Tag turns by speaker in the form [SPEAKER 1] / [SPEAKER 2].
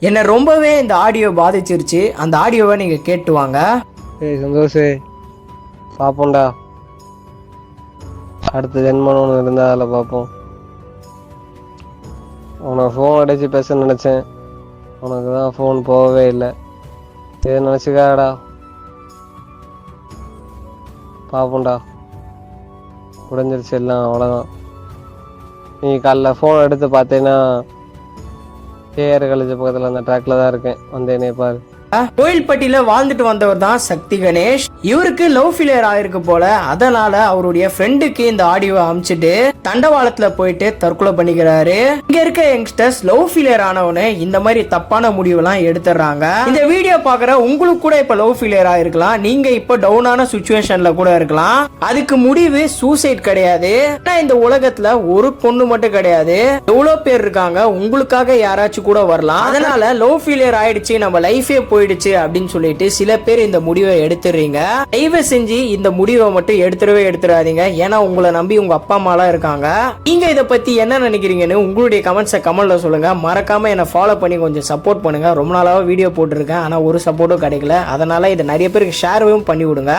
[SPEAKER 1] என்னை ரொம்பவே இந்த ஆடியோ பாதிச்சிருச்சு. அந்த ஆடியோவை நீங்க கேட்டு வாங்க.
[SPEAKER 2] ஏய் சந்தோஷ், பார்ப்போம்டா. அடுத்த ஜென்மம் ஒன்று இருந்தால் அதில் பார்ப்போம். உனக்கு ஃபோன் அடித்து பேச நினச்சேன், உனக்கு தான் ஃபோன் போகவே இல்லை. சரி நினச்சிக்காடா, பார்ப்போம்டா. முடிஞ்சிருச்சு எல்லாம், அவ்வளோதான். நீ காலைல ஃபோன் எடுத்து பார்த்தேன்னா கேஆர் காலேஜ் பக்கத்தில் அந்த ட்ராக்ல தான் இருக்கேன், வந்தேனே பாரு.
[SPEAKER 1] கோயில்பட்டியில வாழ்ந்துட்டு வந்தவர் தான் சக்தி கணேஷ். இவருக்கு லவ் ஃபெயிலியர் ஆயிருக்கு போல. அதனால அவருடைய ஃப்ரெண்டுக்கு இந்த ஆடியோவை அனுப்பிச்சிட்டு தண்டவாளத்துல போயிட்டு தற்கொலை பண்ணிக்கிறாரு. இங்க இருக்க யங்ஸ்டர்ஸ் லவ் ஃபெயிலியர் ஆனவனே இந்த மாதிரி தப்பான முடிவெல்லாம் எடுத்துறாங்க. இந்த வீடியோ பாக்குற உங்களுக்கு கூட இப்ப லவ் ஃபெயிலியர் ஆயிருக்கலாம். நீங்க இப்ப டவுனான சுச்சுவேஷன்ல கூட இருக்கலாம். அதுக்கு முடிவு சூசைட் கிடையாது. இந்த உலகத்துல ஒரு பொண்ணு மட்டும் கிடையாது, எவ்வளவு பேர் இருக்காங்க. உங்களுக்காக யாராச்சும் கூட வரலாம். அதனால லவ் ஃபெயிலியர் ஆயிடுச்சு, நம்ம லைஃபே போயிடுச்சு அப்படின்னு சொல்லிட்டு சில பேர் இந்த முடிவை எடுத்துறீங்க. தயவு செஞ்சு இந்த முடிவை மட்டும் எடுத்துடாதீங்க. ஏன்னா உங்களை நம்பி உங்க அப்பா அம்மா எல்லாம் இருக்காங்க. நீங்க இதை பத்தி என்ன நினைக்கிறீங்கன்னு உங்களுடைய கமெண்ட்ஸை கமெண்ட்ல சொல்லுங்க. மறக்காம என்ன ஃபாலோ பண்ணி கொஞ்சம் சப்போர்ட் பண்ணுங்க. ரொம்ப நாளாக வீடியோ போட்டிருக்கேன், ஆனா ஒரு சப்போர்ட்டும் கிடைக்கல. அதனால இதை நிறைய பேருக்கு ஷேரும் பண்ணி விடுங்க.